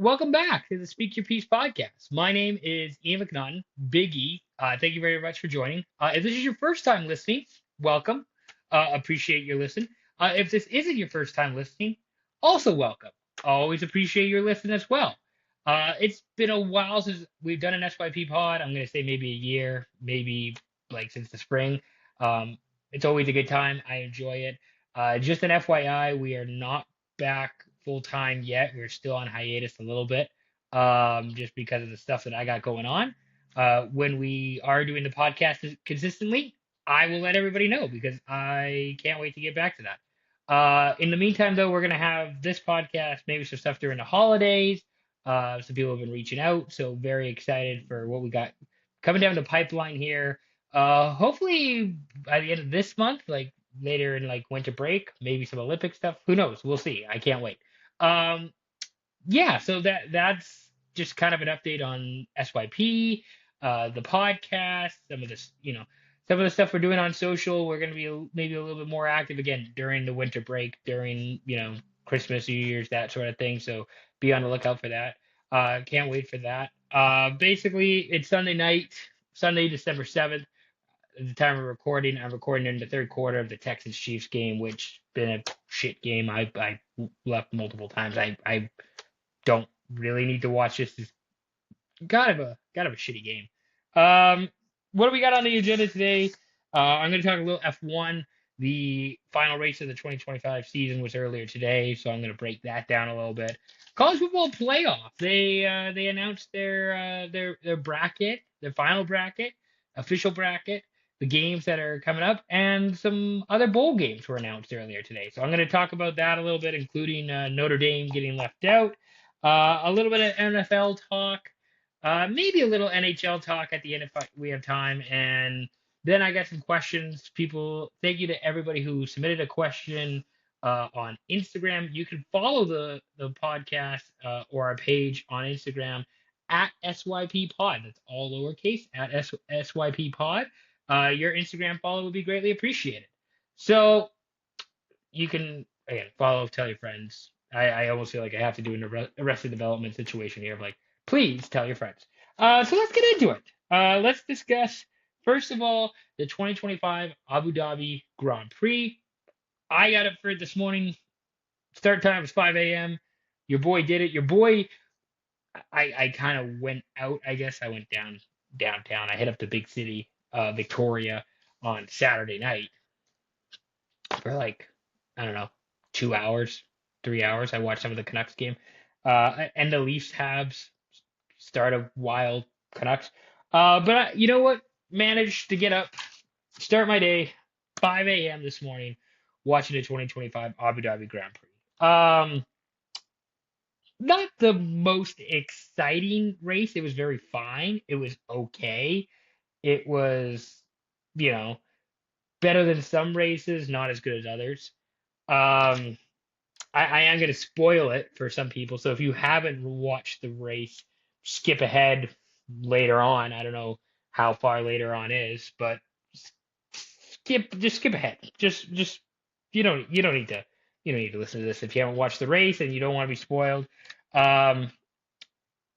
Welcome back to the Speak Your Piece podcast. My name is Ian McNaughton, Big E. Thank you very much for joining. If this is your first time listening, welcome. Appreciate your listen. If this isn't your first time listening, also welcome. Always appreciate your listen as well. It's been a while since we've done an SYP pod. I'm going to say maybe a year, maybe like since the spring. Um, it's always a good time. I enjoy it. Just an FYI, we are not back full time yet. We're still on hiatus a little bit, just because of the stuff that I got going on. When we are doing the podcast consistently, I will let everybody know because I can't wait to get back to that. In the meantime, though, we're gonna have this podcast, maybe some stuff during the holidays. Some people have been reaching out, so very excited for what we got coming down the pipeline here. Hopefully by the end of this month, like later in like winter break, maybe some Olympic stuff. Who knows? We'll see. I can't wait. Um, yeah, so that's just kind of an update on SYP, the podcast, some of the stuff we're doing on social. We're going to be maybe a little bit more active again during the winter break, during, Christmas, New Year's, that sort of thing. So be on the lookout for that. Can't wait for that. Basically, it's Sunday night, Sunday, December 7th. At the time of recording, I'm recording in the third quarter of the Texans Chiefs game, which been a shit game. I left multiple times. I don't really need to watch this. It's kind of a shitty game. What do we got on the agenda today? I'm going to talk a little F1. The final race of the 2025 season was earlier today, so I'm going to break that down a little bit. College football playoff. They announced their bracket, their final bracket, official bracket, the games that are coming up, and some other bowl games were announced earlier today. So I'm going to talk about that a little bit, including Notre Dame getting left out, a little bit of NFL talk, maybe a little NHL talk at the end if we have time, and then I got some questions. People, thank you to everybody who submitted a question on Instagram. You can follow the podcast or our page on Instagram at SYP Pod. That's all lowercase at SYP Pod. Your Instagram follow would be greatly appreciated. So you can again follow, tell your friends. I almost feel like I have to do an arrested development situation here of like, please tell your friends. So let's get into it. Let's discuss first of all the 2025 Abu Dhabi Grand Prix. I got up for it this morning. Start time was 5 a.m. Your boy did it. Your boy, I kind of went out. I guess I went downtown. I hit up the big city, Victoria, on Saturday night for like, I don't know, 2 hours, 3 hours. I watched some of the Canucks game. And the Leafs Habs start a wild Canucks. But you know what? Managed to get up, start my day, 5 a.m. this morning, watching the 2025 Abu Dhabi Grand Prix. Not the most exciting race. It was very fine. It was okay. It was, you know, better than some races, not as good as others. Um, I am going to spoil it for some people. So if you haven't watched the race, skip ahead later on. I don't know how far later on is, but skip ahead. Just you don't need to listen to this if you haven't watched the race and you don't want to be spoiled. Um,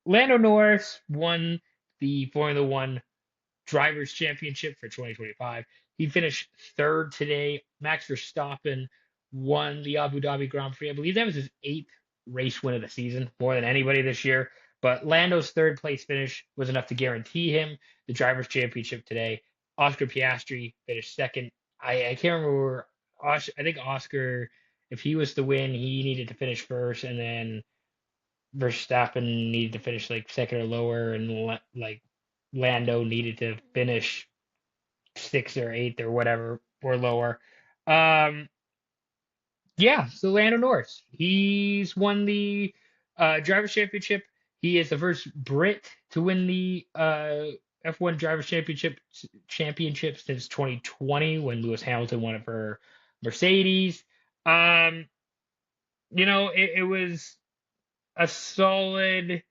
Lando Norris won the Formula One Drivers' Championship for 2025. He finished third today. Max Verstappen won the Abu Dhabi Grand Prix. I believe that was his eighth race win of the season, more than anybody this year. But Lando's third place finish was enough to guarantee him the Drivers' Championship today. Oscar Piastri finished second. I can't remember. I think Oscar, if he was to win, he needed to finish first, and then Verstappen needed to finish like second or lower, and like Lando needed to finish sixth or eighth or whatever or lower. Um, yeah, so Lando Norris, he's won the drivers championship. He is the first Brit to win the F1 drivers championship since 2020 when Lewis Hamilton won it for Mercedes. Um, it was a solid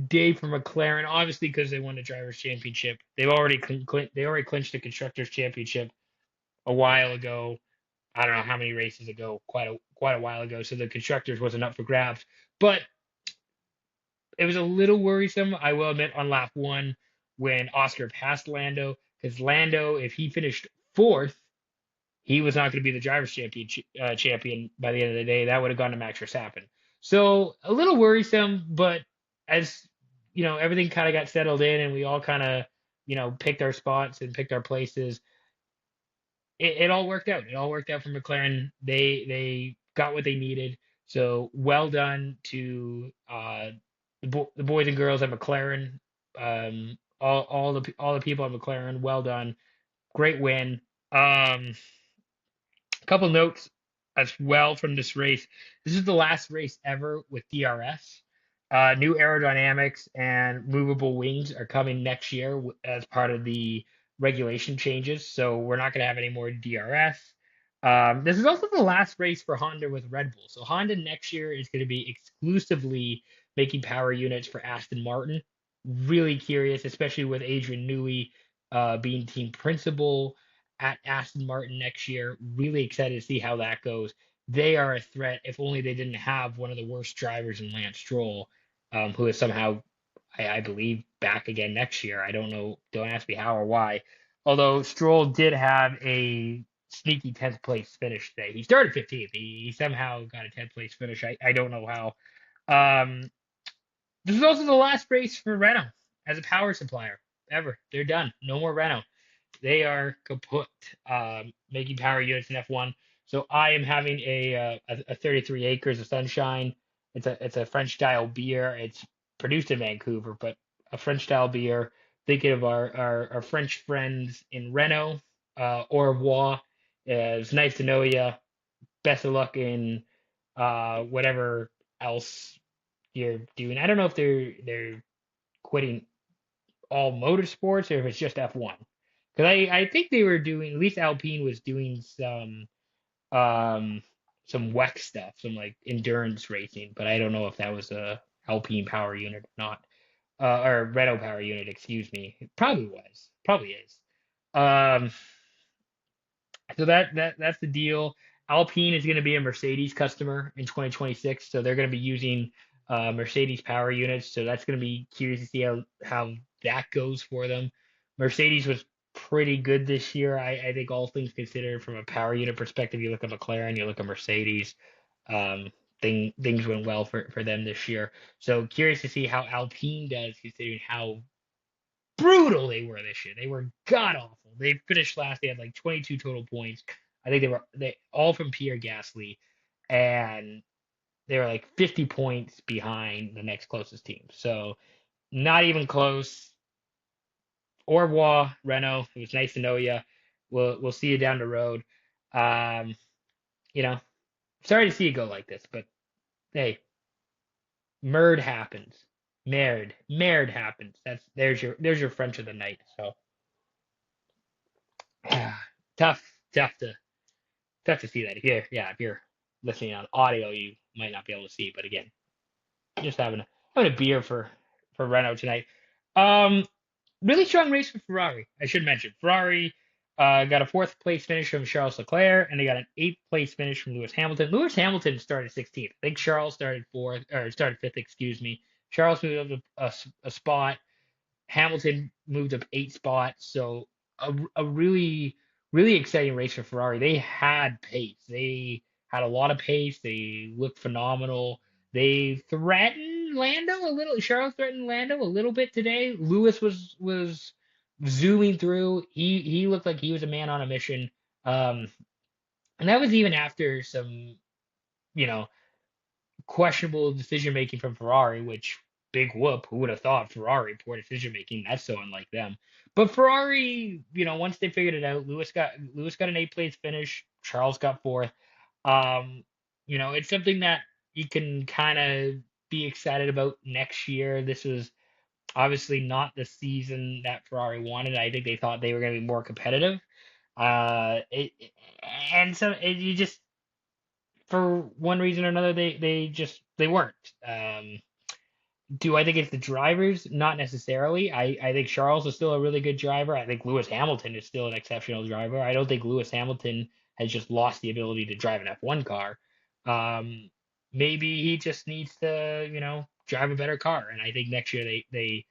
day for McLaren, obviously because they won the drivers' championship. They already clinched the constructors' championship a while ago. I don't know how many races ago, quite a while ago. So the constructors wasn't up for grabs. But it was a little worrisome, I will admit, on lap one when Oscar passed Lando, because Lando, if he finished fourth, he was not going to be the drivers' champion by the end of the day. That would have gone to Max Verstappen. So a little worrisome, but as everything kind of got settled in and we all kind of, picked our spots and picked our places, it all worked out. It all worked out for McLaren. They got what they needed. So well done to the boys and girls at McLaren. All the people at McLaren. Well done. Great win. A couple notes as well from this race. This is the last race ever with DRS. New aerodynamics and movable wings are coming next year as part of the regulation changes. So we're not going to have any more DRS. This is also the last race for Honda with Red Bull. So Honda next year is going to be exclusively making power units for Aston Martin. Really curious, especially with Adrian Newey being team principal at Aston Martin next year. Really excited to see how that goes. They are a threat. If only they didn't have one of the worst drivers in Lance Stroll, who is somehow, I believe, back again next year. I don't know. Don't ask me how or why. Although Stroll did have a sneaky 10th place finish today. He started 15th. He somehow got a 10th place finish. I don't know how. Um, this is also the last race for Renault as a power supplier ever. They're done. No more Renault. They are kaput, making power units in F1. So I am having a 33 acres of sunshine. It's a French style beer. It's produced in Vancouver, but a French style beer. Thinking of our French friends in Renault. Au revoir. It's nice to know you. Best of luck in whatever else you're doing. I don't know if they're quitting all motorsports or if it's just F1. Because I think they were doing, at least Alpine was doing um some WEC stuff, some like endurance racing, but I don't know if that was a Alpine power unit or not. Or Renault power unit, excuse me. It probably was. Probably is. Um so that's the deal. Alpine is going to be a Mercedes customer in 2026, so they're going to be using Mercedes power units. So that's going to be curious to see how that goes for them. Mercedes was pretty good this year. I think all things considered, from a power unit perspective, you look at McLaren, you look at Mercedes. Um, things went well for them this year. So curious to see how Alpine does, considering how brutal they were this year. They were god awful. They finished last. They had like 22 total points. I think they all from Pierre Gasly, and they were like 50 points behind the next closest team. So not even close. Au revoir, Renault. It was nice to know you. We'll see you down the road. Um, you know, sorry to see you go like this, but hey, merd happens. Merd happens. There's your French of the night. So tough, tough to tough to see that. If you're listening on audio, you might not be able to see. But again, just having a beer for Renault tonight. Um, really strong race for Ferrari. I should mention Ferrari got a fourth place finish from Charles Leclerc, and they got an eighth place finish from Lewis Hamilton. Lewis Hamilton started 16th. I think Charles started fourth or started fifth. Excuse me. Charles moved up a spot. Hamilton moved up 8 spots. So a really exciting race for Ferrari. They had pace. They had a lot of pace. They looked phenomenal. They threatened Lando a little. Charles threatened Lando a little bit today. Lewis was zooming through. He looked like he was a man on a mission. Um, and that was even after some, you know, questionable decision making from Ferrari, which big whoop. Who would have thought Ferrari poor decision making? That's so unlike them. But Ferrari, once they figured it out, Lewis got an eighth place finish. Charles got fourth. Um, it's something that you can kind of be excited about next year. This was obviously not the season that Ferrari wanted. I think they thought they were going to be more competitive. And so you just, for one reason or another, they weren't. Do I think it's the drivers? Not necessarily. I think Charles is still a really good driver. I think Lewis Hamilton is still an exceptional driver. I don't think Lewis Hamilton has just lost the ability to drive an F1 car. Um, maybe he just needs to, drive a better car. And I think next year they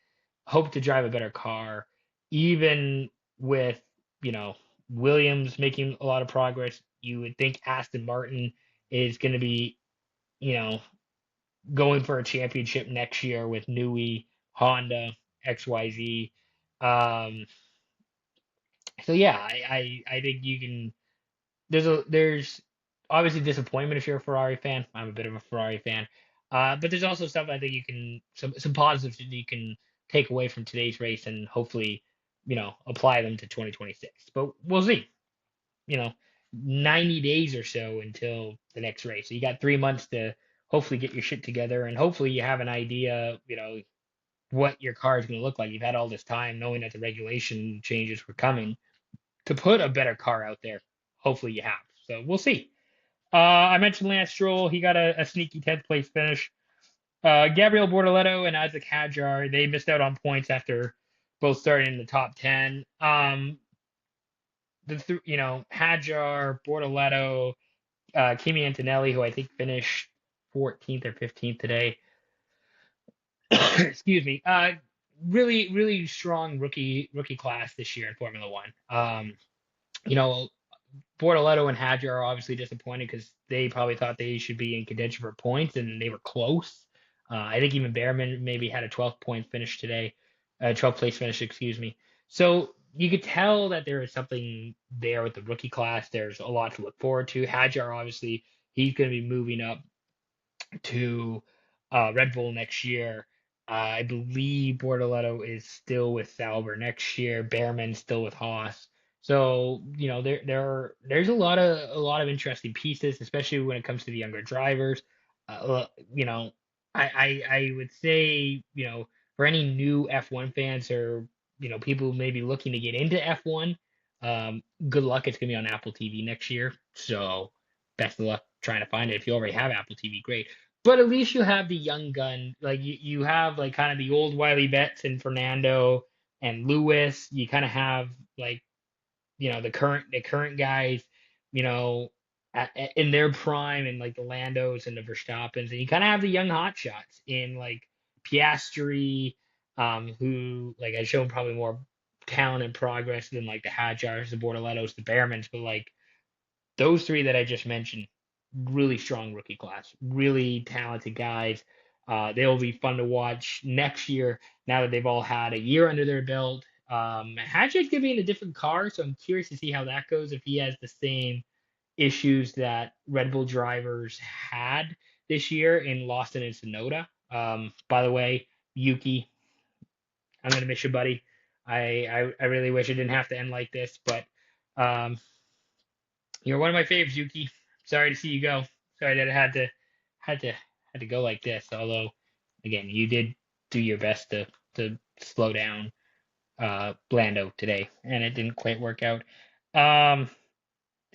hope to drive a better car, even with, you know, Williams making a lot of progress. You would think Aston Martin is going to be, you know, going for a championship next year with Newey, Honda, XYZ. Um, so yeah, I think you can. There's obviously disappointment if you're a Ferrari fan. I'm a bit of a Ferrari fan, but there's also stuff I think you can some positives that you can take away from today's race and hopefully apply them to 2026. But we'll see. You know, 90 days or so until the next race. So you got 3 months to hopefully get your shit together and hopefully you have an idea. What your car is going to look like. You've had all this time knowing that the regulation changes were coming to put a better car out there. Hopefully you have. So we'll see. I mentioned Lance Stroll. He got a sneaky 10th place finish. Gabriel Bortoleto and Isaac Hadjar, they missed out on points after both starting in the top 10. Hadjar, Bortoleto, Kimi Antonelli, who I think finished 14th or 15th today. Excuse me. Really, really strong rookie class this year in Formula One. You know, Bortoleto and Hadjar are obviously disappointed because they probably thought they should be in contention for points and they were close. I think even Behrman maybe had a 12th point finish today, 12th place finish, excuse me. So you could tell that there is something there with the rookie class. There's a lot to look forward to. Hadjar, obviously, he's going to be moving up to Red Bull next year. I believe Bortoleto is still with Sauber next year. Behrman's still with Haas. So there's a lot of interesting pieces, especially when it comes to the younger drivers. You know, I would say for any new F1 fans or people who may be looking to get into F1, good luck. It's gonna be on Apple TV next year. So best of luck trying to find it. If you already have Apple TV, great. But at least you have the young gun. Like you have like kind of the old Wiley Betts and Fernando and Lewis. You kind of have like the current guys, you know, in their prime and like the Landos and the Verstappens, and you kind of have the young hot shots in like Piastri, who like has shown probably more talent and progress than like the Hadjars, the Bortoletos, the Behrmans, but like those three that I just mentioned, really strong rookie class, really talented guys. They'll be fun to watch next year now that they've all had a year under their belt. Hadjar's gonna be in a different car, so I'm curious to see how that goes. If he has the same issues that Red Bull drivers had this year in Lawson and Sonoda. By the way, Yuki, I'm gonna miss you, buddy. I really wish it didn't have to end like this, but um, you're one of my faves, Yuki. Sorry to see you go. Sorry that it had to go like this. Although, again, you did do your best to slow down Blando today, and it didn't quite work out.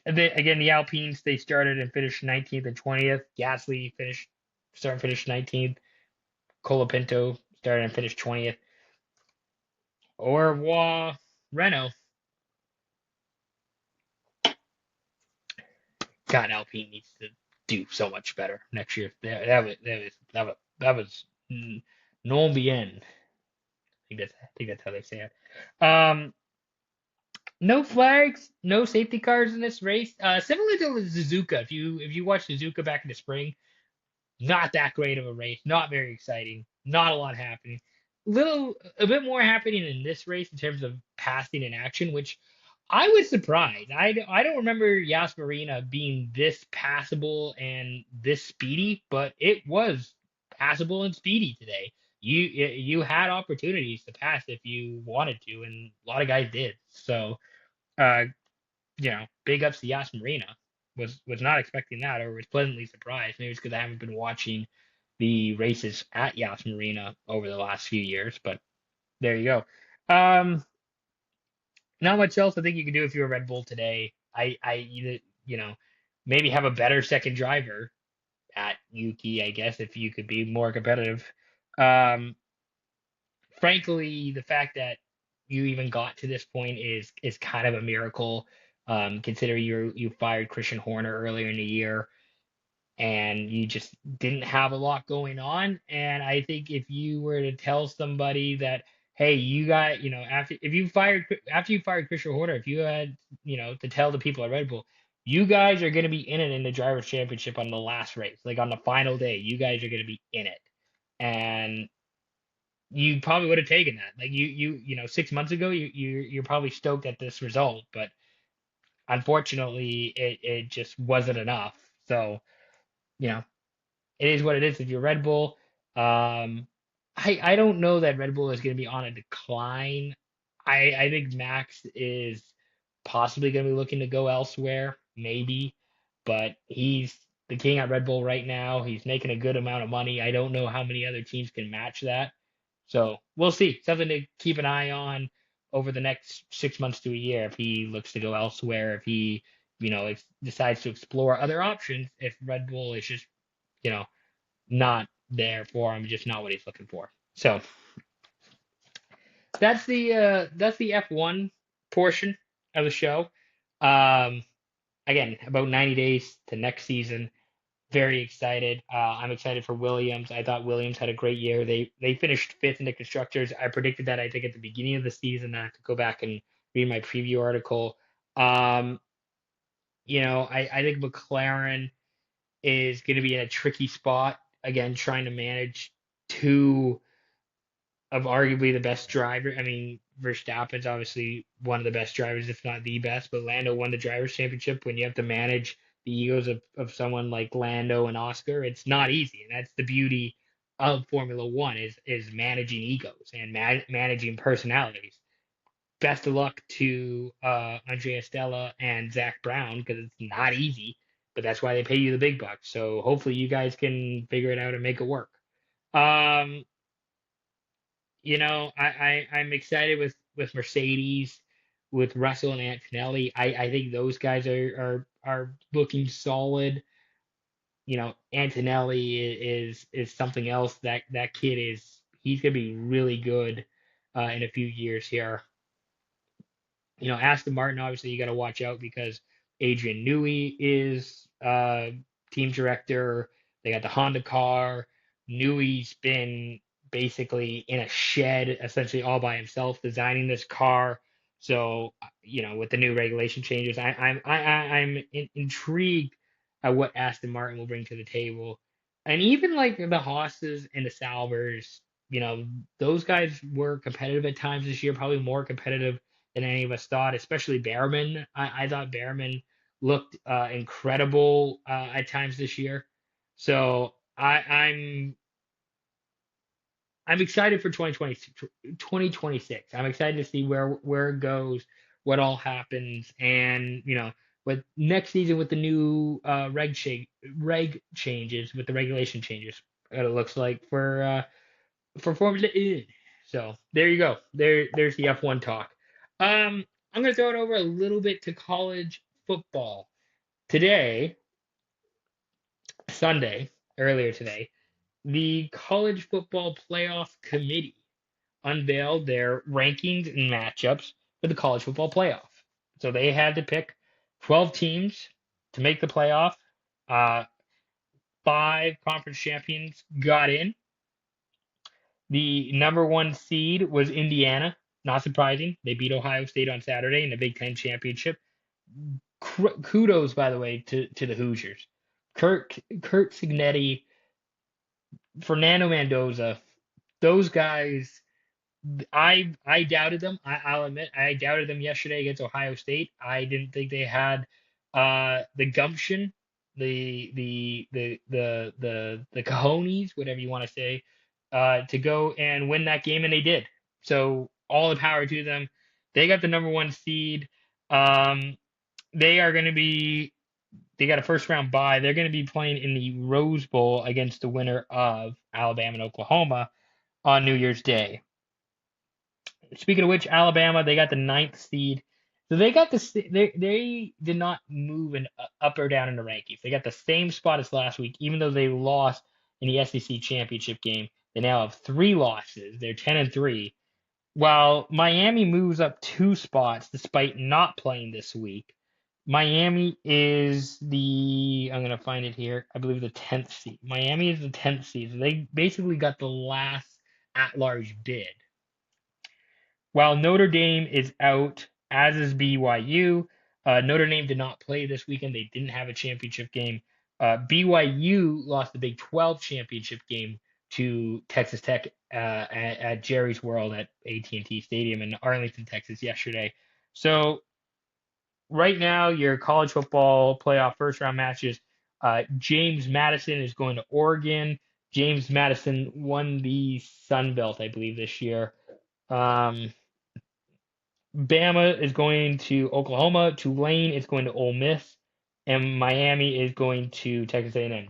Again, the Alpines, they started and finished 19th and 20th. Gasly started and finished 19th. Colapinto started and finished 20th. Au revoir, Renault. God, Alpine needs to do so much better next year. That was non bien. I think that's how they say it. No flags, no safety cars in this race. Similar to Suzuka. If you watch Suzuka back in the spring, not that great of a race, not very exciting, not a lot happening. A bit more happening in this race in terms of passing and action, which I was surprised. I don't remember Yas Marina being this passable and this speedy, but it was passable and speedy today. You had opportunities to pass if you wanted to, and a lot of guys did. So uh, big ups to Yas Marina. Was not expecting that, or was pleasantly surprised. Maybe it's because I haven't been watching the races at Yas Marina over the last few years, but there you go. Not much else I think you can do if you're a Red Bull today. Maybe have a better second driver at Yuki, I guess, if you could be more competitive. Um, Frankly, the fact that you even got to this point is kind of a miracle, considering you fired Christian Horner earlier in the year. and you just didn't have a lot going on. And I think if you were to tell somebody that, hey, you got, after you fired Christian Horner, if you had, to tell the people at Red Bull, you guys are going to be in it in the drivers' championship on the last race, like on the final day, you guys are going to be in it, and you probably would have taken that. Like 6 months ago, you're probably stoked at this result, but unfortunately, it just wasn't enough. So, you know, it is what it is. If you're Red Bull, I don't know that Red Bull is going to be on a decline. I think Max is possibly going to be looking to go elsewhere, maybe, but he's the king at Red Bull right now. He's making a good amount of money. I don't know how many other teams can match that. So we'll see. Something to keep an eye on over the next 6 months to a year if he looks to go elsewhere, if he, decides to explore other options, if Red Bull is just, you know, not there for him, just not what he's looking for. So that's the F1 portion of the show. Um, Again, about 90 days to next season. Very excited. I'm excited for Williams. I thought Williams had a great year. They finished fifth in the constructors. I predicted that I think at the beginning of the season. I have to go back and read my preview article. Um, I think McLaren is going to be in a tricky spot again, trying to manage two of arguably the best driver. I mean, Verstappen's obviously one of the best drivers, if not the best, but Lando won the drivers' championship. When you have to manage the egos of someone like Lando and Oscar, it's not easy, and that's the beauty of Formula One is managing egos and managing personalities. Best of luck to Andrea Stella and Zach Brown because it's not easy, but that's why they pay you the big bucks. So hopefully you guys can figure it out and make it work. Um, I'm excited with Mercedes, with Russell and Antonelli. I think those guys are looking solid. Antonelli is something else. That kid he's gonna be really good in a few years here. Aston Martin, obviously, you got to watch out because Adrian Newey is team director. They got the Honda car. Newey's been basically in a shed, essentially all by himself, designing this car. So, with the new regulation changes, I'm intrigued at what Aston Martin will bring to the table, and even like the Haas's and the Salvers. Those guys were competitive at times this year, probably more competitive than any of us thought, especially Behrman. I thought Behrman looked incredible at times this year. So I'm excited for 2026. I'm excited to see where it goes, what all happens, and what next season with the new reg changes, with the regulation changes, what it looks like for Formula E. So there you go. There's the F1 talk. I'm gonna throw it over a little bit to college football. Today, Sunday, earlier today, the College Football Playoff Committee unveiled their rankings and matchups for the College Football Playoff. So they had to pick 12 teams to make the playoff. Uh, 5 conference champions got in. The number 1 seed was Indiana. Not surprising. They beat Ohio State on Saturday in the Big Ten championship. Kudos, by the way, to the Hoosiers. Kurt Signetti, Fernando Mendoza, those guys. I doubted them. I'll admit I doubted them yesterday against Ohio State. I didn't think they had the gumption, the cojones, whatever you want to say, to go and win that game, and they did. So all the power to them. They got the number 1 seed. Um, they are going to be. They got a first round bye. They're going to be playing in the Rose Bowl against the winner of Alabama and Oklahoma on New Year's Day. Speaking of which, Alabama, they got the 9th seed. So they got they did not move up or down in the rankings. They got the same spot as last week, even though they lost in the SEC championship game. They now have 3 losses. They're 10-3. While Miami moves up 2 spots despite not playing this week. Miami is I'm going to find it here. I believe the 10th seed. Miami is the 10th seed. So they basically got the last at-large bid. While Notre Dame is out, as is BYU. Notre Dame did not play this weekend. They didn't have a championship game. BYU lost the Big 12 championship game to Texas Tech at Jerry's World at AT&T Stadium in Arlington, Texas yesterday. So right now, your college football playoff first round matches. James Madison is going to Oregon. James Madison won the Sun Belt, I believe, this year. Um, Bama is going to Oklahoma. Tulane is going to Ole Miss, and Miami is going to Texas A&M.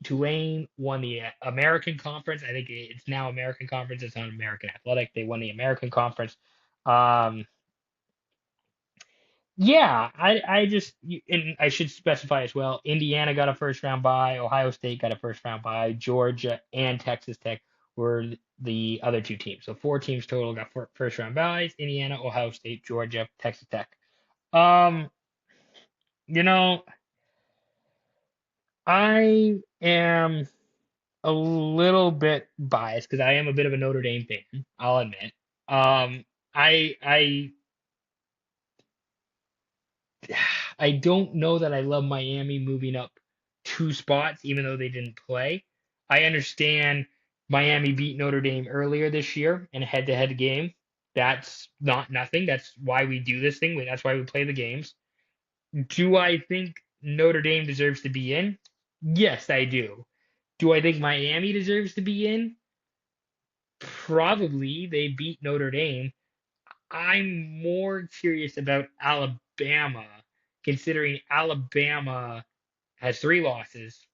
Tulane won the American Conference. I think it's now American Conference. It's not American Athletic. They won the American Conference. Um, yeah, and I should specify as well. Indiana got a first round bye. Ohio State got a first round bye. Georgia and Texas Tech were the other two teams. So four teams total got first round byes. Indiana, Ohio State, Georgia, Texas Tech. Um, you know, I am a little bit biased because I am a bit of a Notre Dame fan. I'll admit. I I don't know that I love Miami moving up two spots, even though they didn't play. I understand Miami beat Notre Dame earlier this year in a head-to-head game. That's not nothing. That's why we do this thing. That's why we play the games. Do I think Notre Dame deserves to be in? Yes, I do. Do I think Miami deserves to be in? Probably. They beat Notre Dame. I'm more curious about Alabama, considering Alabama has three losses.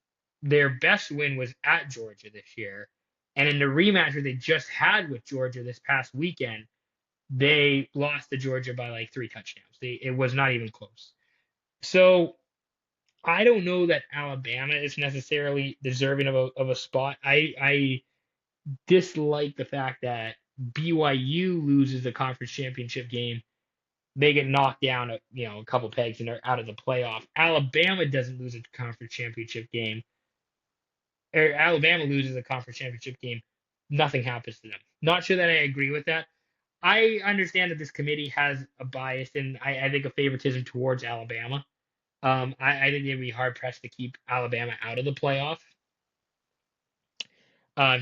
Their best win was at Georgia this year. And in the rematch that they just had with Georgia this past weekend, they lost to Georgia by like three touchdowns. It was not even close. So I don't know that Alabama is necessarily deserving of a spot. I dislike the fact that BYU loses the conference championship game. They get knocked down a couple pegs and they're out of the playoff. Alabama doesn't lose a conference championship game, or Alabama loses a conference championship game. Nothing happens to them. Not sure that I agree with that. I understand that this committee has a bias and I think a favoritism towards Alabama. I think they'd be hard pressed to keep Alabama out of the playoff,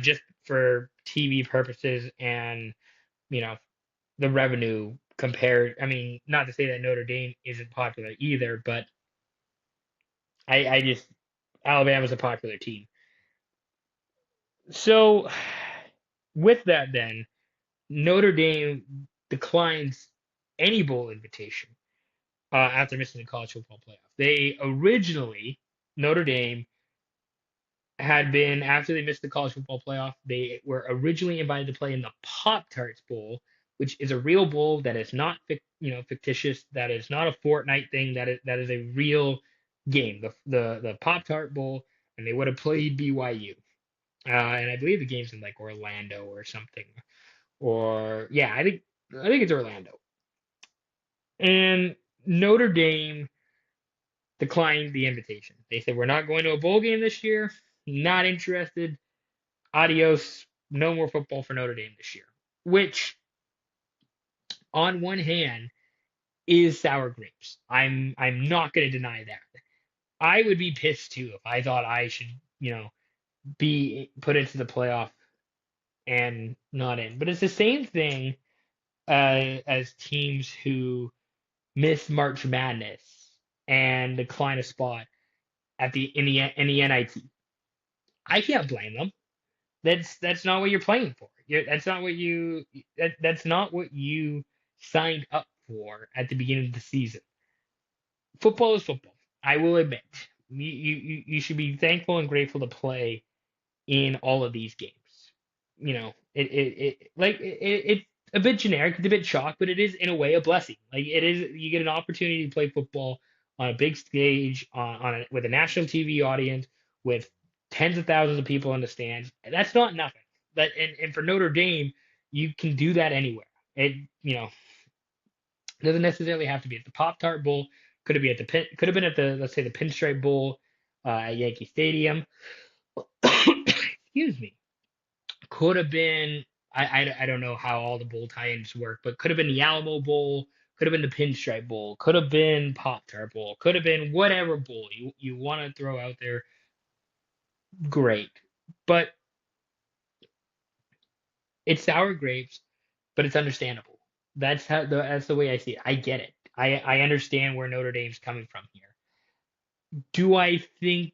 just for TV purposes and you know the revenue compared. I mean, not to say that Notre Dame isn't popular either, but I just Alabama's a popular team. So with that, then Notre Dame declines any bowl invitation after missing the college football playoff. They originally Notre Dame had been after they missed the college football playoff. They were originally invited to play in the Pop Tarts Bowl, which is a real bowl that is not fictitious. That is not a Fortnite thing. That is a real game. The Pop Tart Bowl, and they would have played BYU. And I believe the game's in like Orlando or something. Or yeah, I think it's Orlando. And Notre Dame declined the invitation. They said we're not going to a bowl game this year. Not interested. Adios. No more football for Notre Dame this year. Which, on one hand, is sour grapes. I'm not going to deny that. I would be pissed too if I thought I should, be put into the playoff and not in. But it's the same thing as teams who miss March Madness and decline a spot in the NIT. I can't blame them. That's not what you're playing for. That's not what you signed up for at the beginning of the season. Football is football. I will admit. You should be thankful and grateful to play in all of these games. It's a bit generic, it's a bit chalk, but it is in a way a blessing. Like it is, you get an opportunity to play football on a big stage, with a national TV audience, with tens of thousands of people in the stands. That's not nothing. And for Notre Dame, you can do that anywhere. It doesn't necessarily have to be at the Pop Tart Bowl. Could have been at the pin, could have been at the, let's say, the Pinstripe Bowl at Yankee Stadium. Excuse me. Could have been, I don't know how all the bowl tie-ins work, but could have been the Alamo Bowl, could have been the Pinstripe Bowl, could have been Pop Tart Bowl, could have been whatever bowl you want to throw out there. Great, but it's sour grapes, but it's understandable. That's the way I see it. I get it. I understand where Notre Dame's coming from here. Do I think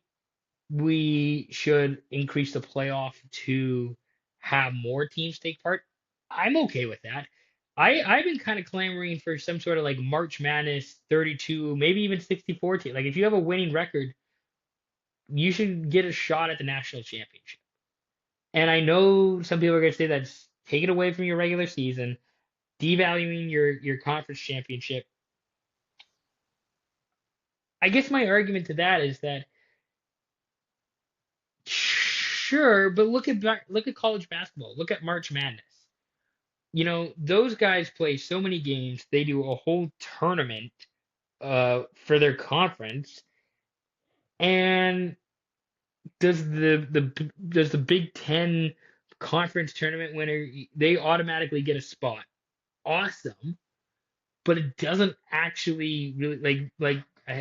we should increase the playoff to have more teams take part? I'm okay with that. I've been kind of clamoring for some sort of like March Madness 32, maybe even 64 team. Like if you have a winning record, you should get a shot at the national championship. And I know some people are going to say that's taken away from your regular season, devaluing your conference championship. I guess my argument to that is that sure, but look at college basketball. Look at March Madness. Those guys play so many games. They do a whole tournament for their conference. And does the Big Ten conference tournament winner, they automatically get a spot? Awesome, but it doesn't actually really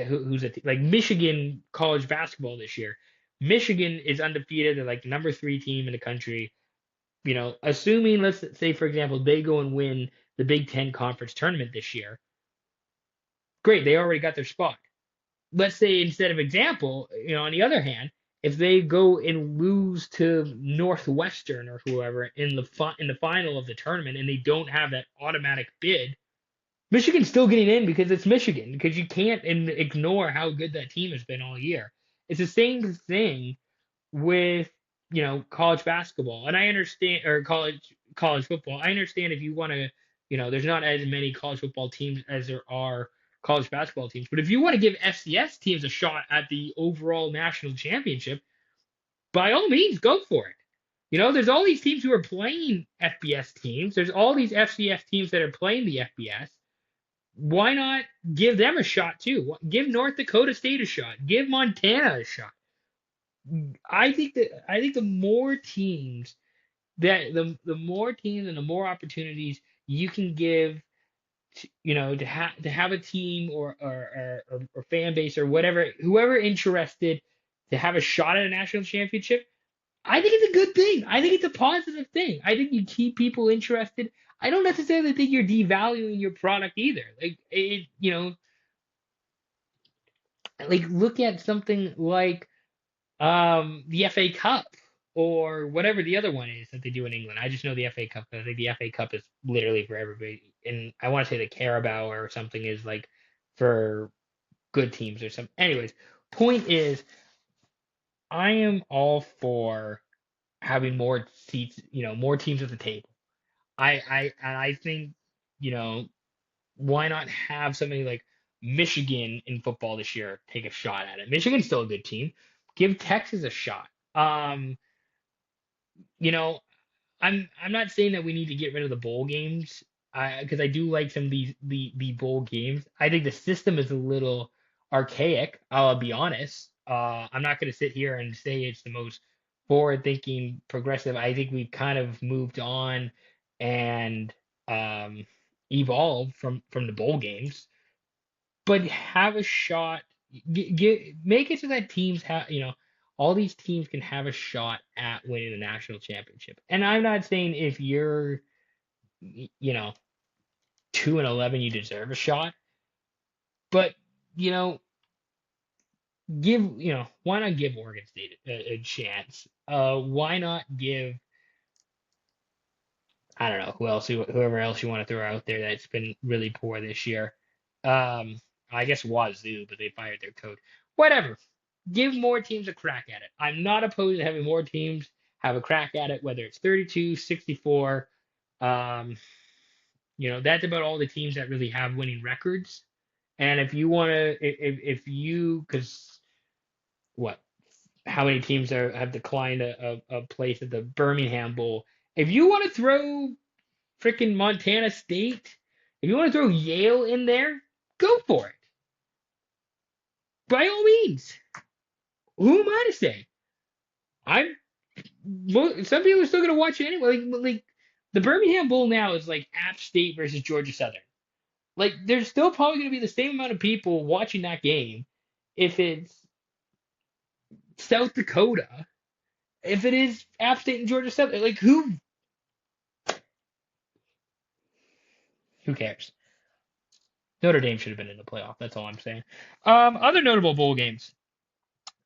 who's it like Michigan college basketball this year. Michigan is undefeated. They're like the number 3 team in the country. Assuming, let's say, for example, they go and win the Big Ten conference tournament this year. Great, they already got their spot. Let's say, instead of example, on the other hand, if they go and lose to Northwestern or whoever in the final of the tournament and they don't have that automatic bid, Michigan's still getting in because it's Michigan, because you can't ignore how good that team has been all year. It's the same thing with college basketball, and I understand, or college football. I understand if you want to, there's not as many college football teams as there are college basketball teams, but if you want to give FCS teams a shot at the overall national championship, by all means, go for it. There's all these teams who are playing FBS teams. There's all these FCS teams that are playing the FBS. Why not give them a shot too? Give North Dakota State a shot. Give Montana a shot. I think the more teams the more teams and the more opportunities you can give to have a team or fan base or whatever, whoever interested, to have a shot at a national championship, I think it's a good thing. I think it's a positive thing. I think you keep people interested. I don't necessarily think you're devaluing your product either. Like look at something like the FA Cup or whatever the other one is that they do in England. I just know the FA Cup. I think the FA Cup is literally for everybody. And I want to say the Carabao or something is like for good teams or something. Anyways, point is, I am all for having more seats, more teams at the table. I think, you know, why not have somebody like Michigan in football this year take a shot at it? Michigan's still a good team. Give Texas a shot. You know, I'm not saying that we need to get rid of the bowl games, because I do like some of the bowl games. I think the system is a little archaic. I'll be honest. I'm not going to sit here and say it's the most forward-thinking, progressive. I think we've kind of moved on and evolved from the bowl games, but have a shot. Make it so that teams have, all these teams can have a shot at winning the national championship. And I'm not saying if you're, 2-11, you deserve a shot, but you know, why not give Oregon State a chance? Why not give, I don't know, whoever else you want to throw out there that's been really poor this year. I guess Wazoo, but they fired their coach. Whatever. Give more teams a crack at it. I'm not opposed to having more teams have a crack at it, whether it's 32, 64. That's about all the teams that really have winning records. And if you want to, because what, how many teams have declined a place at the Birmingham Bowl? If you want to throw freaking Montana State, if you want to throw Yale in there, go for it. by all means, who am I to say? I'm. Some people are still gonna watch it anyway. Like the Birmingham Bowl now is like App State versus Georgia Southern. Like there's still probably gonna be the same amount of people watching that game if it's South Dakota, if it is App State and Georgia Southern. Like who cares? Notre Dame should have been in the playoff. That's all I'm saying. Other notable bowl games.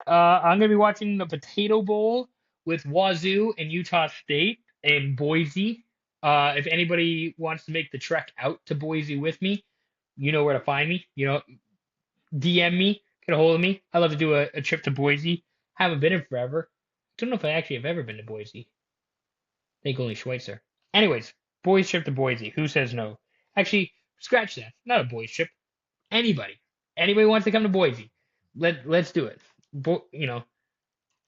I'm gonna be watching the Potato Bowl with Wazoo and Utah State in Boise. If anybody wants to make the trek out to Boise with me, you know where to find me. DM me, get a hold of me. I'd love to do a trip to Boise. Haven't been in forever. Don't know if I actually have ever been to Boise. I think only Schweitzer. Anyways, boys trip to Boise. Who says no? Actually, scratch that. Not a boys trip. Anybody. Anybody wants to come to Boise. Let's do it.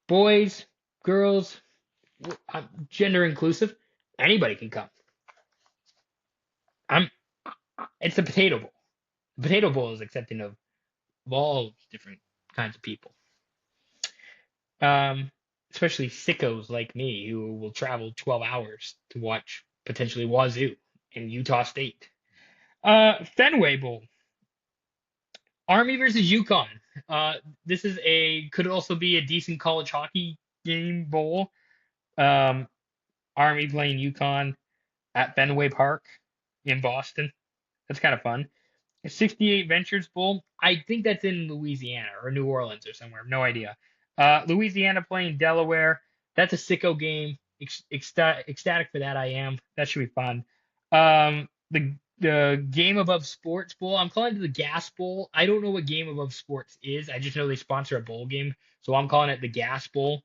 Boys, girls, gender inclusive. Anybody can come. I'm. It's a potato bowl. The potato bowl is accepting of all different kinds of people. Especially sickos like me who will travel 12 hours to watch potentially Wazoo in Utah State. Fenway Bowl. Army versus Yukon. This could also be a decent college hockey game bowl. Army playing Yukon at Fenway Park in Boston. That's kind of fun. 68 Ventures Bowl. I think that's in Louisiana or New Orleans or somewhere. No idea. Louisiana playing Delaware. That's a sicko game. Ecstatic for that. I am. That should be fun. The Game Above Sports Bowl. I'm calling it the Gas Bowl. I don't know what Game Above Sports is. I just know they sponsor a bowl game, so I'm calling it the Gas Bowl.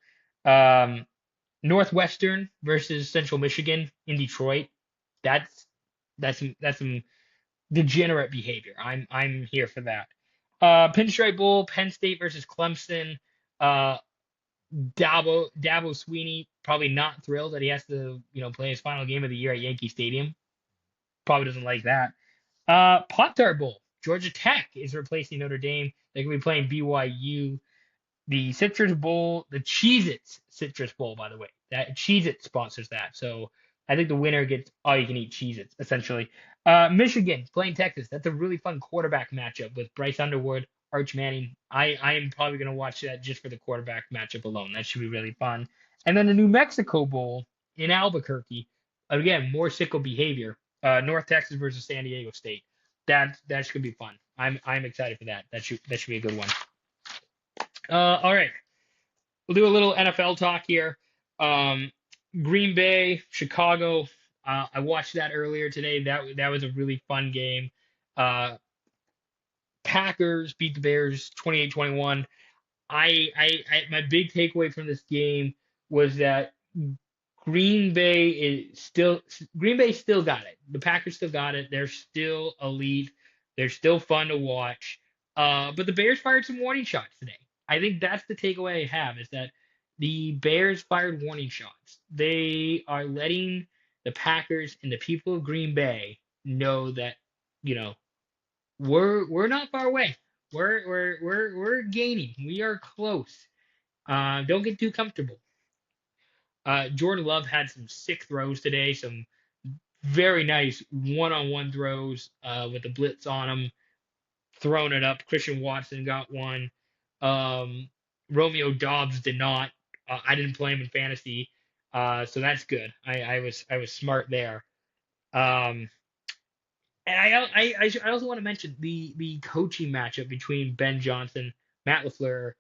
Northwestern versus Central Michigan in Detroit. That's some degenerate behavior. I'm here for that. Pinstripe Bowl, Penn State versus Clemson. Dabo Sweeney probably not thrilled that he has to play his final game of the year at Yankee Stadium. Probably doesn't like that. Pop-Tart Bowl. Georgia Tech is replacing Notre Dame. They're going to be playing BYU. The Citrus Bowl, the Cheez-Its Citrus Bowl, by the way. That Cheez-It sponsors that. So I think the winner gets all-you-can-eat Cheez-Its, essentially. Michigan playing Texas. That's a really fun quarterback matchup with Bryce Underwood, Arch Manning. I am probably going to watch that just for the quarterback matchup alone. That should be really fun. And then the New Mexico Bowl in Albuquerque. Again, more sicko behavior. North Texas versus San Diego State. That should be fun. I'm excited for that. That should be a good one. All right. We'll do a little NFL talk here. Green Bay, Chicago. I watched that earlier today. That was a really fun game. Packers beat the Bears 28-21. My big takeaway from this game was that Green Bay still got it. The Packers still got it. They're still elite. They're still fun to watch. But the Bears fired some warning shots today. I think that's the takeaway I have is that the Bears fired warning shots. They are letting the Packers and the people of Green Bay know that, we're not far away. We're gaining. We are close. Don't get too comfortable. Jordan Love had some sick throws today, some very nice one-on-one throws with the blitz on him, throwing it up. Christian Watson got one. Romeo Doubs did not. I didn't play him in fantasy, so that's good. I was smart there. And I also want to mention the coaching matchup between Ben Johnson, Matt LaFleur.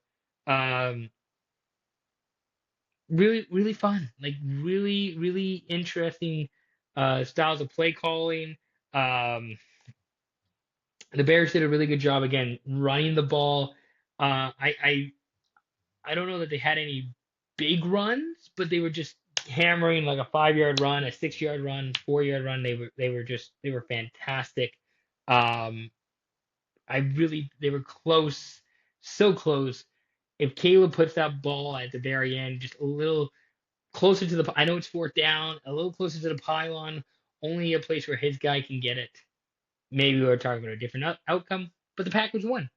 Really, really fun. Like really, really interesting styles of play calling. The Bears did a really good job again running the ball. I don't know that they had any big runs, but they were just hammering like a 5-yard run, a 6-yard run, 4-yard run. They were fantastic. They were close, so close. If Caleb puts that ball at the very end, just a little closer to I know it's fourth down, a little closer to the pylon, only a place where his guy can get it. Maybe we're talking about a different outcome, but the Packers won.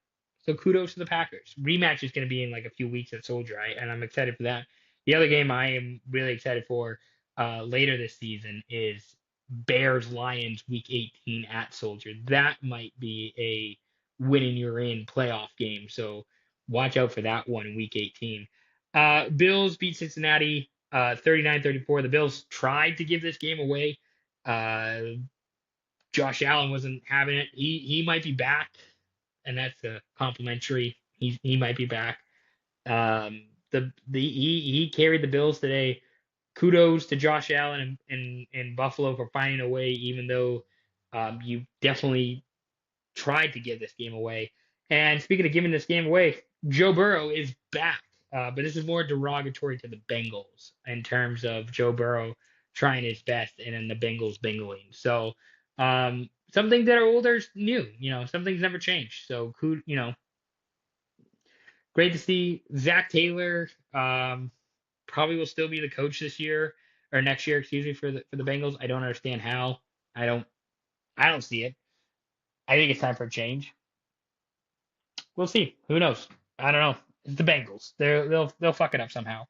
So kudos to the Packers. Rematch is going to be in like a few weeks at Soldier, and I'm excited for that. The other game I am really excited for later this season is Bears Lions Week 18 at Soldier. That might be a winning you're in playoff game. So watch out for that one in Week 18. Bills beat Cincinnati 39-34. The Bills tried to give this game away. Josh Allen wasn't having it. He might be back, and that's a complimentary. He might be back. He carried the Bills today. Kudos to Josh Allen and Buffalo for finding a way, even though you definitely tried to give this game away. And speaking of giving this game away, Joe Burrow is back. But this is more derogatory to the Bengals in terms of Joe Burrow trying his best and then the Bengals bingling. So some things that are older is new. Some things never change. So great to see Zach Taylor. Probably will still be the coach this year or next year, excuse me, for the Bengals. I don't understand how. I don't see it. I think it's time for a change. We'll see. Who knows? I don't know. It's the Bengals. They'll fuck it up somehow.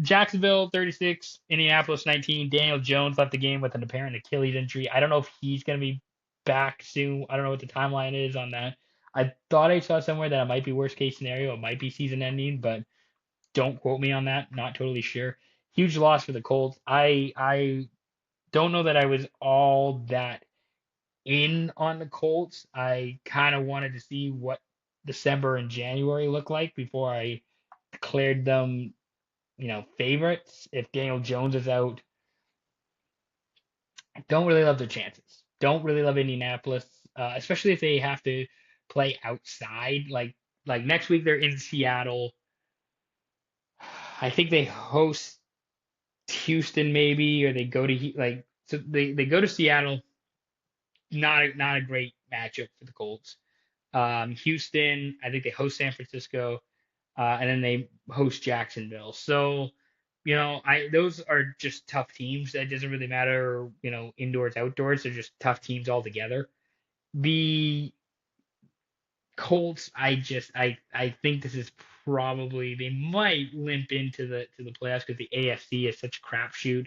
Jacksonville 36, Indianapolis 19. Daniel Jones left the game with an apparent Achilles injury. I don't know if he's gonna be back soon. I don't know what the timeline is on that. I thought I saw somewhere that it might be worst case scenario. It might be season ending, but don't quote me on that. Not totally sure. Huge loss for the Colts. I don't know that I was all that in on the Colts. I kind of wanted to see what December and January look like before I declared them, favorites. If Daniel Jones is out, I don't really love their chances. Don't really love Indianapolis, especially if they have to play outside. Like next week they're in Seattle. I think they host Houston maybe, or they go to so they go to Seattle. Not a great matchup for the Colts. Houston, I think they host San Francisco, and then they host Jacksonville. So, those are just tough teams. That doesn't really matter, indoors, outdoors. They're just tough teams altogether. The Colts, I think this is probably they might limp into the playoffs because the AFC is such a crapshoot.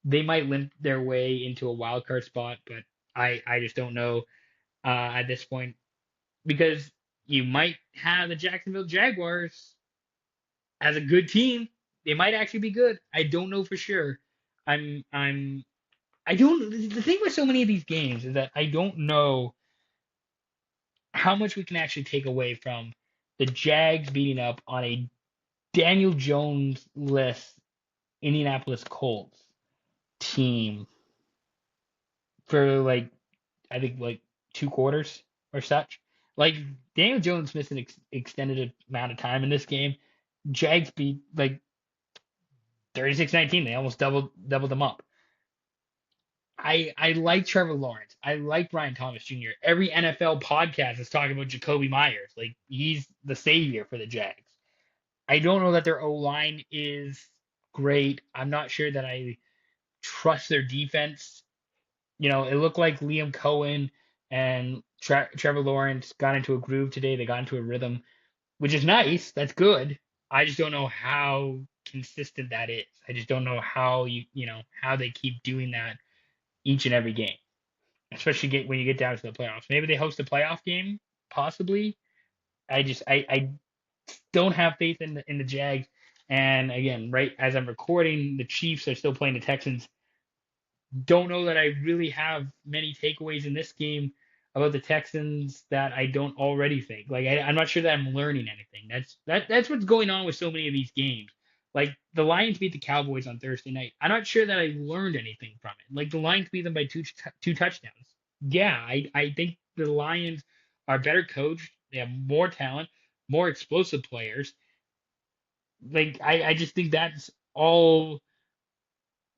They might limp their way into a wild card spot, but I just don't know at this point because you might have the Jacksonville Jaguars as a good team. They might actually be good. I don't know for sure. I don't. The thing with so many of these games is that I don't know how much we can actually take away from the Jags beating up on a Daniel Jones less Indianapolis Colts team for I think 2 quarters or such. Like Daniel Jones missed an extended amount of time in this game. Jags beat 36-19. They almost doubled them up. I like Trevor Lawrence. I like Brian Thomas Jr. Every NFL podcast is talking about Jacoby Myers. Like he's the savior for the Jags. I don't know that their O line is great. I'm not sure that I trust their defense. It looked like Liam Cohen and Trevor Lawrence got into a groove today. They got into a rhythm, which is nice. That's good. I just don't know how consistent that is. I just don't know how how they keep doing that each and every game, especially when you get down to the playoffs. Maybe they host a playoff game, possibly. I don't have faith in the Jags. And again, right as I'm recording, the Chiefs are still playing the Texans. Don't know that I really have many takeaways in this game about the Texans that I don't already think. I'm not sure that I'm learning anything. That's what's going on with so many of these games. Like the Lions beat the Cowboys on Thursday night. I'm not sure that I learned anything from it. Like the Lions beat them by two touchdowns. Yeah, I think the Lions are better coached. They have more talent, more explosive players. I just think that's all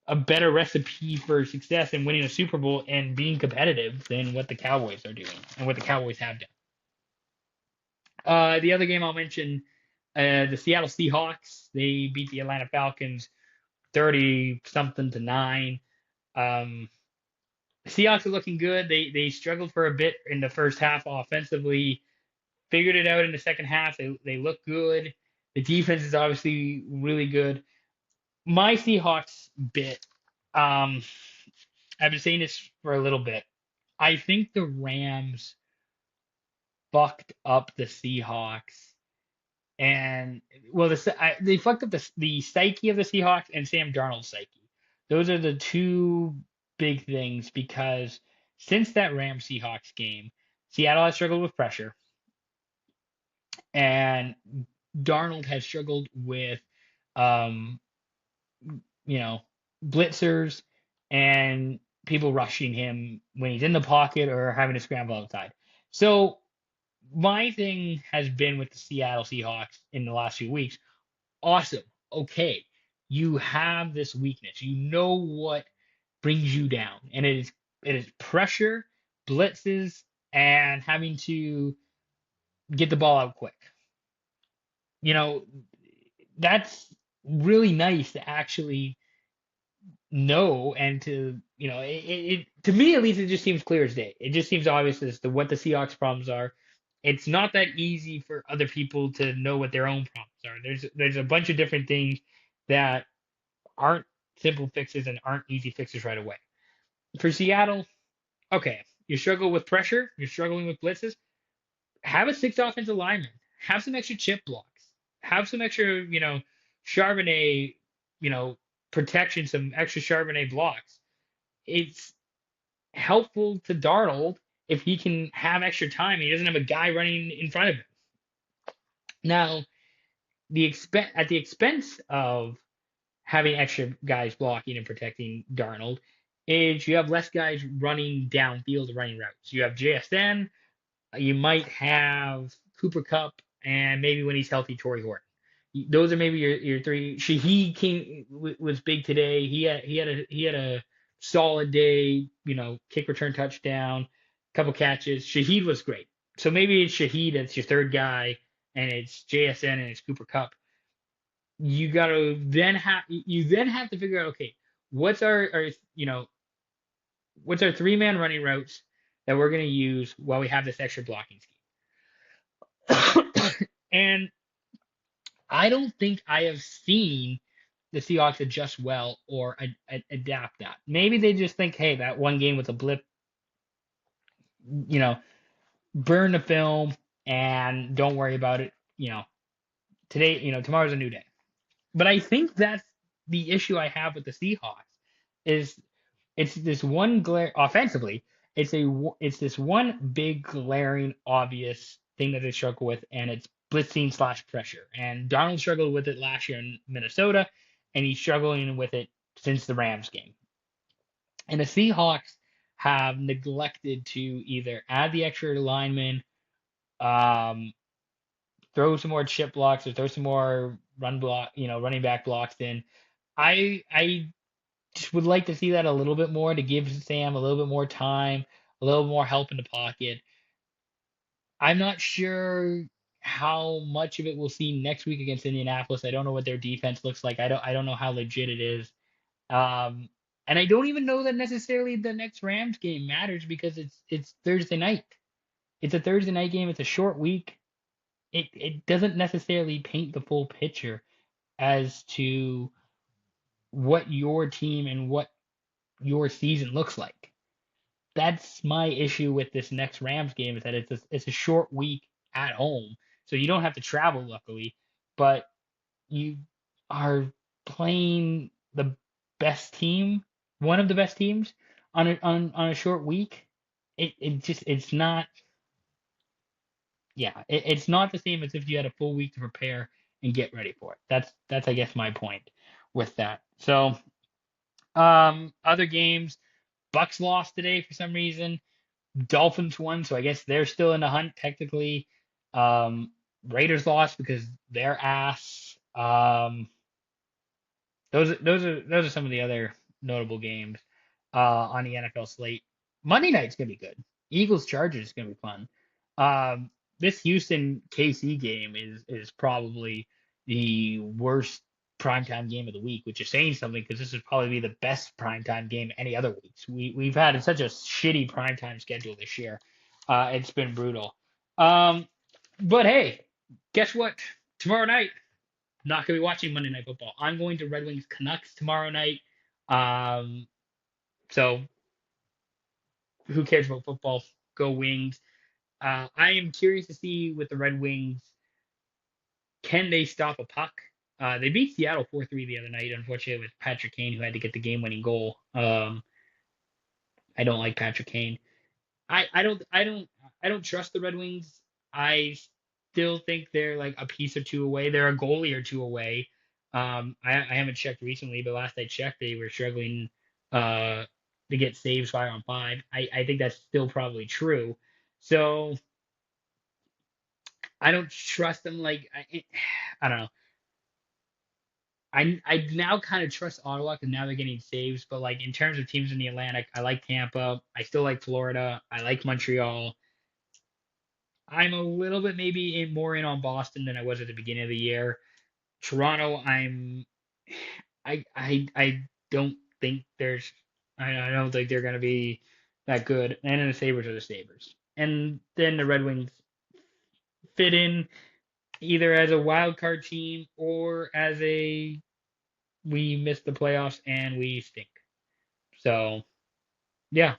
a better recipe for success in winning a Super Bowl and being competitive than what the Cowboys are doing and what the Cowboys have done. The other game I'll mention, the Seattle Seahawks. They beat the Atlanta Falcons 30 something to 9. Seahawks are looking good. They struggled for a bit in the first half offensively. figured it out in the second half. They look good. The defense is obviously really good. My Seahawks bit, um, I've been saying this for a little bit. I think the Rams fucked up the Seahawks, and well, they fucked up the psyche of the Seahawks and Sam Darnold's psyche. Those are the two big things because since that Rams Seahawks game, Seattle has struggled with pressure, and Darnold has struggled with, um, you know, blitzers and people rushing him when he's in the pocket or having to scramble outside. So my thing has been with the Seattle Seahawks in the last few weeks. Awesome. Okay. You have this weakness. You know what brings you down. And it is pressure, blitzes, and having to get the ball out quick. You know, that's really nice to actually know and to to me at least it just seems clear as day. It just seems obvious as to what the Seahawks problems are. It's not that easy for other people to know what their own problems are. There's a bunch of different things that aren't simple fixes and aren't easy fixes right away. For Seattle, okay, you struggle with pressure, you're struggling with blitzes. Have a sixth offensive lineman. Have some extra chip blocks. Have some extra, Charbonnet, protection, some extra Charbonnet blocks. It's helpful to Darnold if he can have extra time and he doesn't have a guy running in front of him. Now, at the expense of having extra guys blocking and protecting Darnold is you have less guys running downfield, running routes. You have JSN, you might have Cooper Cup, and maybe when he's healthy, Torrey Horton. Those are maybe your three. Shaheed was big today. He had a solid day. Kick return touchdown, couple catches. Shaheed was great. So maybe it's Shaheed that's your third guy, and it's JSN and it's Cooper Cup. You then have to figure out, okay, what's our 3-man running routes that we're going to use while we have this extra blocking scheme. And I don't think I have seen the Seahawks adjust well or adapt that. Maybe they just think, hey, that one game was a blip, burn the film and don't worry about it. Today, tomorrow's a new day. But I think that's the issue I have with the Seahawks is it's this one glare offensively. It's this one big glaring obvious thing that they struggle with, and it's blitzing / pressure. And Donald struggled with it last year in Minnesota, and he's struggling with it since the Rams game. And the Seahawks have neglected to either add the extra linemen, throw some more chip blocks, or throw some more running back blocks in. I just would like to see that a little bit more to give Sam a little bit more time, a little more help in the pocket. I'm not sure how much of it we'll see next week against Indianapolis. I don't know what their defense looks like. I don't know how legit it is. And I don't even know that necessarily the next Rams game matters because it's Thursday night. It's a Thursday night game. It's a short week. It doesn't necessarily paint the full picture as to what your team and what your season looks like. That's my issue with this next Rams game is that it's a short week at home, so you don't have to travel, luckily, but you are playing the best team, one of the best teams, on a short week. It's not. Yeah, it's not the same as if you had a full week to prepare and get ready for it. That's I guess my point with that. So, other games, Bucks lost today for some reason. Dolphins won, so I guess they're still in the hunt technically. Raiders lost because they're ass. Those are some of the other notable games on the NFL slate. Monday night's gonna be good. Eagles Chargers is gonna be fun. This Houston KC game is probably the worst primetime game of the week, which is saying something because this would probably be the best primetime game any other weeks. We've had such a shitty primetime schedule this year. It's been brutal. But hey, guess what? Tomorrow night, not going to be watching Monday Night Football. I'm going to Red Wings Canucks tomorrow night. Um, so who cares about football? Go Wings. I am curious to see with the Red Wings, can they stop a puck? They beat Seattle 4-3 the other night, unfortunately, with Patrick Kane, who had to get the game winning goal. I don't like Patrick Kane. I don't trust the Red Wings. I still think they're like a piece or two away. They're a goalie or two away. I haven't checked recently, but last I checked, they were struggling uh, to get saves 5-on-5. I think that's still probably true. So I don't trust them. I don't know. I now kind of trust Ottawa because now they're getting saves. But like in terms of teams in the Atlantic, I like Tampa. I still like Florida. I like Montreal. I'm a little bit maybe more in on Boston than I was at the beginning of the year. Toronto, I don't think I don't think they're gonna be that good. And then the Sabres are the Sabres. And then the Red Wings fit in either as a wild card team or as a we missed the playoffs and we stink. So yeah,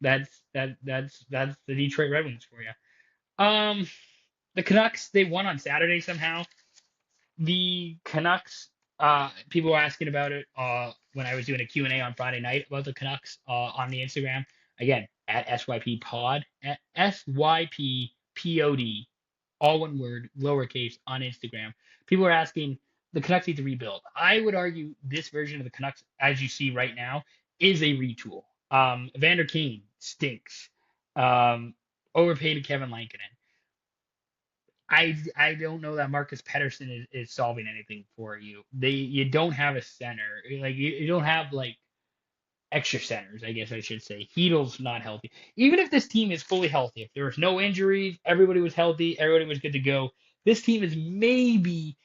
that's the Detroit Red Wings for you. Um, the Canucks, they won on Saturday somehow. The Canucks, people were asking about it when I was doing a Q&A on Friday night about the Canucks on the Instagram. Again, at SYP Pod, at SYP Pod, all one word, lowercase on Instagram. People are asking, the Canucks need to rebuild. I would argue this version of the Canucks, as you see right now, is a retool. Vander Kane stinks. Um, Overpaid Kevin Lankinen. I don't know that Marcus Pedersen is solving anything for you. You don't have a center. Like you don't have like extra centers, I guess I should say. Heedle's not healthy. Even if this team is fully healthy, if there was no injuries, everybody was healthy, everybody was good to go, this team is maybe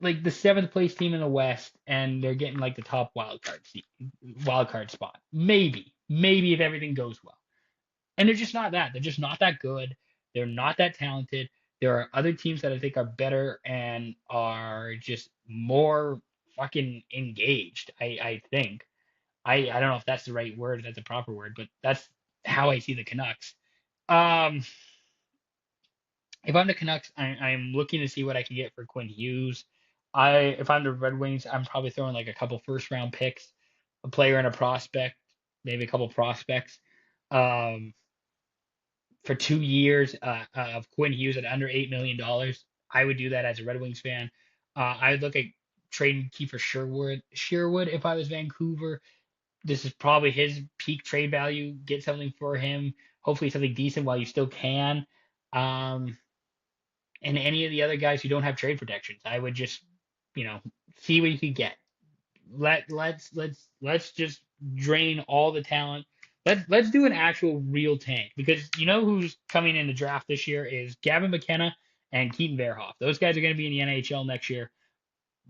like the seventh place team in the West, and they're getting like the top wild card spot. Maybe if everything goes well. And they're just not that. They're just not that good. They're not that talented. There are other teams that I think are better and are just more fucking engaged. I think. I don't know if that's the right word, if that's a proper word, but that's how I see the Canucks. Um, if I'm the Canucks, I'm looking to see what I can get for Quinn Hughes. If I'm the Red Wings, I'm probably throwing like a couple first round picks, a player and a prospect, maybe a couple prospects. Um, for 2 years of Quinn Hughes at under $8 million. I would do that as a Red Wings fan. I would look at trading Kiefer Sherwood if I was Vancouver. This is probably his peak trade value. Get something for him. Hopefully something decent while you still can. Um, and any of the other guys who don't have trade protections, I would just, you know, see what you could get. Let's just drain all the talent. Let's do an actual real tank because you know who's coming in the draft this year is Gavin McKenna and Keaton Verhoff. Those guys are going to be in the NHL next year.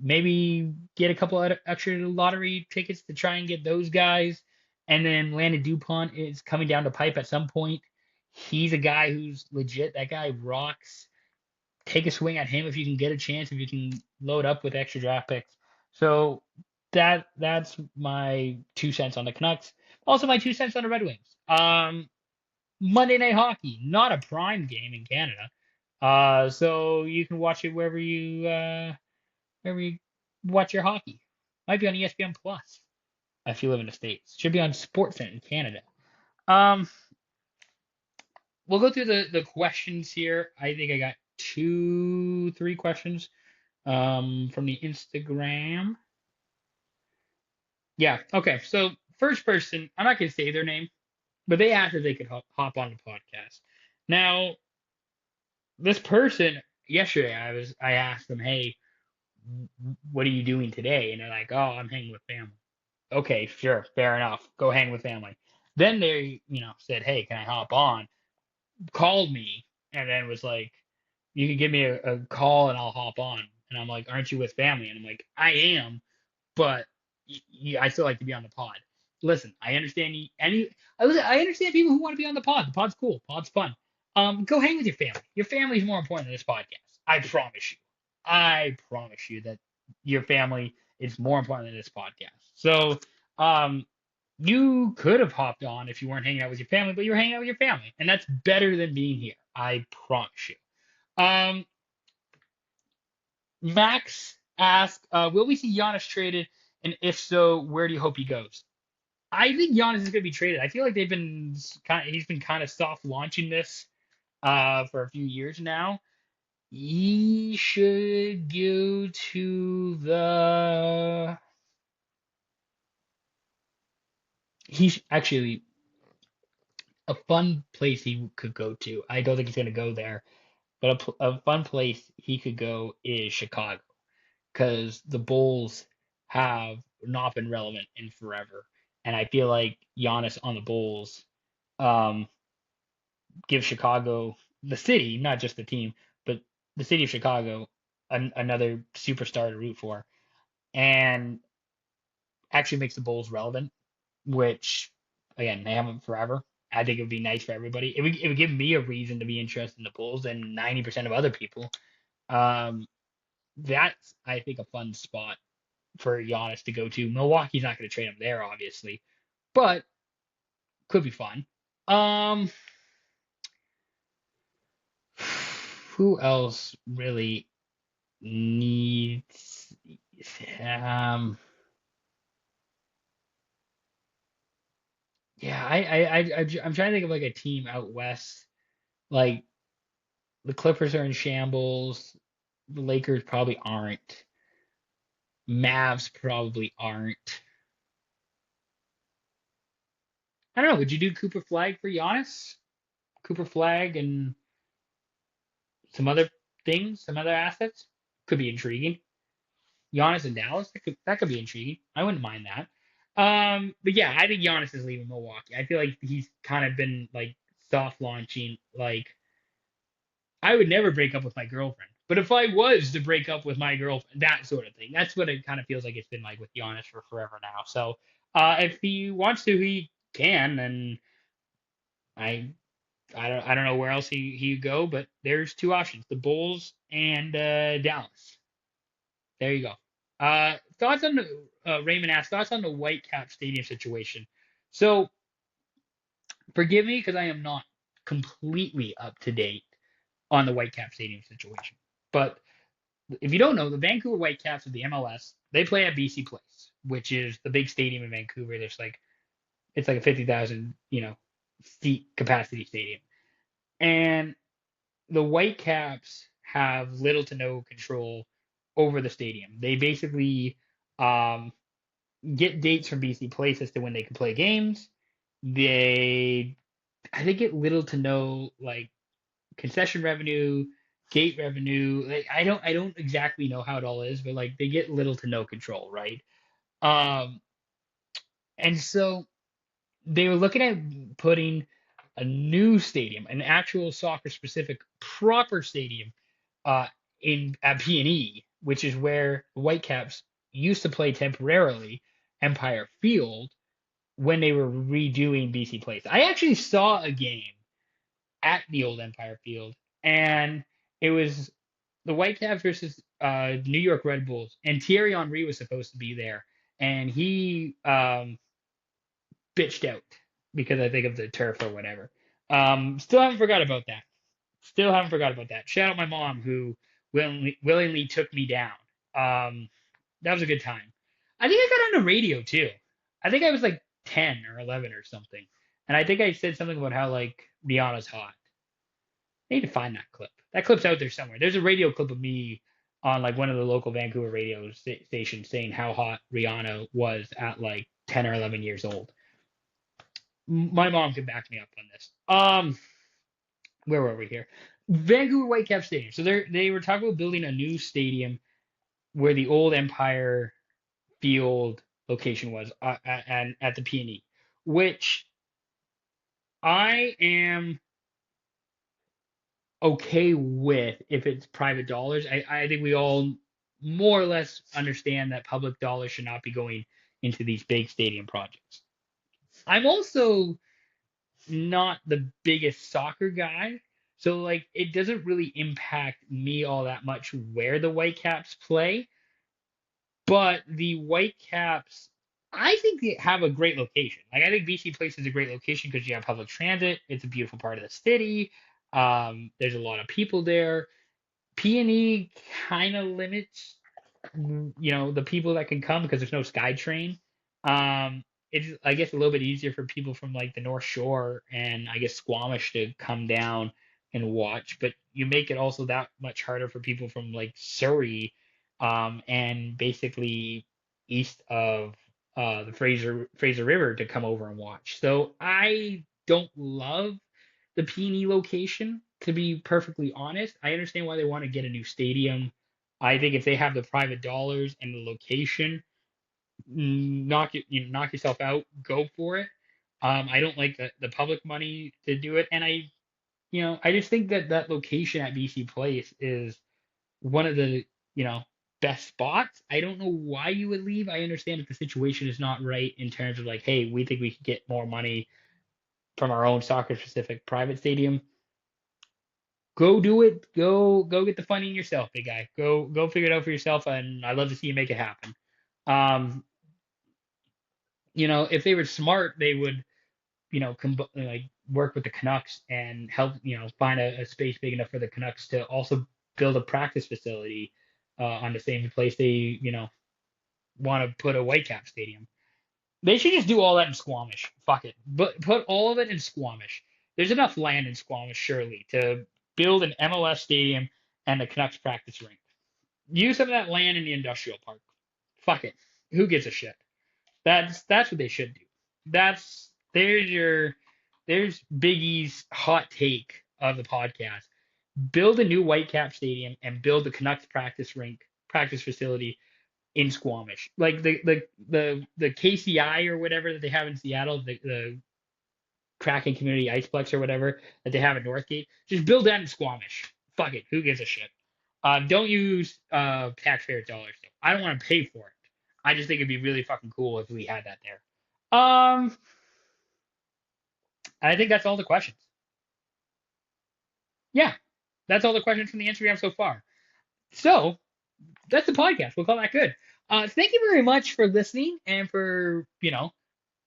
Maybe get a couple of extra lottery tickets to try and get those guys. And then Landon Dupont is coming down the pipe at some point. He's a guy who's legit. That guy rocks. Take a swing at him if you can get a chance, if you can load up with extra draft picks. So that's my 2 cents on the Canucks. Also my 2 cents on the Red Wings. Monday Night Hockey, not a prime game in Canada. So you can watch it wherever you watch your hockey. Might be on ESPN Plus if you live in the States. Should be on Sportsnet in Canada. Um, we'll go through the questions here. I think I got 3 questions from the Instagram. Yeah. Okay. So first person, I'm not gonna say their name, but they asked if they could hop on the podcast. Now, this person yesterday, I asked them, hey, what are you doing today? And they're like, oh, I'm hanging with family. Okay, sure, fair enough. Go hang with family. Then they, said, hey, can I hop on? Called me and then was like, you can give me a call and I'll hop on. And I'm like, aren't you with family? And I'm like, I am, but I still like to be on the pod. Listen, I understand I understand people who want to be on the pod. The pod's cool. Pod's fun. go hang with your family. Your family is more important than this podcast. I promise you. I promise you that your family is more important than this podcast. So, um, you could have hopped on if you weren't hanging out with your family, but you're hanging out with your family, and that's better than being here. I promise you. Um, Max asked, will we see Giannis traded? And if so, where do you hope he goes? I think Giannis is going to be traded. I feel like he's been kind of soft launching this for a few years now. He should go to the. He's actually a fun place he could go to. I don't think he's going to go there, but a fun place he could go is Chicago because the Bulls have not been relevant in forever, and I feel like Giannis on the Bulls um, gives Chicago, the city, not just the team, but the city of Chicago, another superstar to root for, and actually makes the Bulls relevant, which again they haven't forever. I think it would be nice for everybody. It would give me a reason to be interested in the Bulls and 90% of other people. Um, that's I think a fun spot for Giannis to go to. Milwaukee's not going to trade him there, obviously, but could be fun. Um, who else really needs? Um, yeah, I'm trying to think of like a team out west. Like the Clippers are in shambles. The Lakers probably aren't. Mavs probably aren't. I don't know. Would you do Cooper Flag for Giannis? Cooper Flag and some other things, some other assets could be intriguing. Giannis in Dallas, that could be intriguing. I wouldn't mind that. But yeah, I think Giannis is leaving Milwaukee. I feel like he's kind of been like soft launching. Like I would never break up with my girlfriend, but if I was to break up with my girlfriend, that sort of thing. That's what it kind of feels like it's been like with Giannis for forever now. So if he wants to, he can. And I I don't know where else he go, but there's two options: the Bulls and Dallas. There you go. Thoughts on the Raymond asked thoughts on the Whitecap Stadium situation. So forgive me because I am not completely up to date on the Whitecap Stadium situation. But if you don't know, the Vancouver Whitecaps of the MLS, they play at BC Place, which is the big stadium in Vancouver. It's like a 50,000 seat capacity stadium, and the Whitecaps have little to no control over the stadium. They basically um, get dates from BC Place as to when they can play games. They, I think, get little to no like concession revenue, gate revenue. Like, I don't exactly know how it all is, but like they get little to no control, right? Um, and so they were looking at putting a new stadium, an actual soccer specific proper stadium uh, in at P&E, which is where the Whitecaps used to play temporarily, Empire Field, when they were redoing BC Place. I actually saw a game at the old Empire Field, and it was the Whitecaps versus New York Red Bulls, and Thierry Henry was supposed to be there, and he bitched out because I think of the turf or whatever. Still haven't forgot about that. Still haven't forgot about that. Shout out my mom who willingly took me down. Um, that was a good time. I think I got on the radio too. I think I was like 10 or 11 or something. And I think I said something about how like Rihanna's hot. I need to find that clip. That clip's out there somewhere. There's a radio clip of me on like one of the local Vancouver radio stations saying how hot Rihanna was at like 10 or 11 years old. My mom can back me up on this. Where were we here? Vancouver Whitecap Stadium. So they were talking about building a new stadium where the old Empire Field location was and at the P&E, which I am okay with if it's private dollars. I think we all more or less understand that public dollars should not be going into these big stadium projects. I'm also not the biggest soccer guy, So like it doesn't really impact me all that much where the Whitecaps play, but the Whitecaps, I think they have a great location. Like I think BC Place is a great location because you have public transit. It's a beautiful part of the city. There's a lot of people there. P&E kind of limits, the people that can come because there's no SkyTrain. It's I guess a little bit easier for people from like the North Shore and I guess Squamish to come down and watch, but you make it also that much harder for people from like Surrey, and basically east of the Fraser River to come over and watch. So I don't love the P&E location, to be perfectly honest. I understand why they want to get a new stadium. I think if they have the private dollars and the location, knock yourself out, go for it. I don't like the public money to do it, and I just think that that location at BC Place is one of the best spots. I don't know why you would leave. I understand if the situation is not right in terms of like, hey, we think we could get more money from our own soccer specific private stadium. Go do it. Go get the funding yourself, big guy. Go figure it out for yourself, and I'd love to see you make it happen. Um, if they were smart, they would, like work with the Canucks and help, find a space big enough for the Canucks to also build a practice facility on the same place they, want to put a Whitecap stadium. They should just do all that in Squamish. Fuck it. But put all of it in Squamish. There's enough land in Squamish, surely, to build an MLS stadium and a Canucks practice rink. Use some of that land in the industrial park. Fuck it. Who gives a shit? That's what they should do. There's Biggie's hot take of the podcast. Build a new Whitecap stadium and build the Canucks practice facility in Squamish. Like the KCI or whatever that they have in Seattle, the Kraken Community Iceplex or whatever that they have in Northgate. Just build that in Squamish. Fuck it. Who gives a shit? Don't use taxpayer dollars. I don't want to pay for it. I just think it'd be really fucking cool if we had that there. I think that's all the questions. Yeah, that's all the questions from the Instagram so far. So that's the podcast. We'll call that good. Thank you very much for listening and for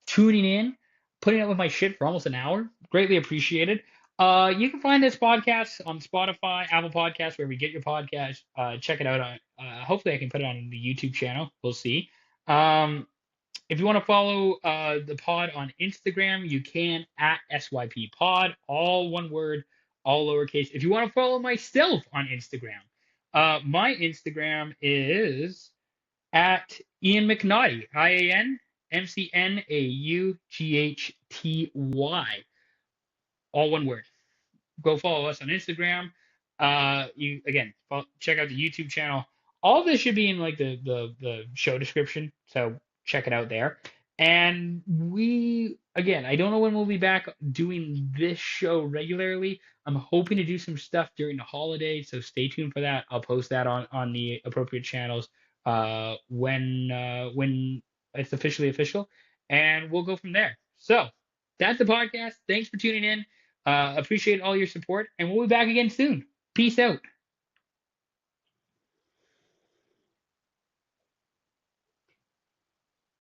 tuning in, putting up with my shit for almost an hour. Greatly appreciated. You can find this podcast on Spotify, Apple Podcasts, where we get your podcast. Check it out on. Hopefully, I can put it on the YouTube channel. We'll see. If you want to follow the pod on Instagram, you can at SYP Pod, all one word, all lowercase. If you want to follow myself on Instagram, my Instagram is at Ian McNaughty, IANMCNAUGHTY, all one word. Go follow us on Instagram. You again check out the YouTube channel. All of this should be in like the show description, so check it out there. And I don't know when we'll be back doing this show regularly. I'm hoping to do some stuff during the holidays, so stay tuned for that. I'll post that on the appropriate channels when it's officially official, and we'll go from there. So that's the podcast. Thanks for tuning in. Appreciate all your support, and we'll be back again soon. Peace out.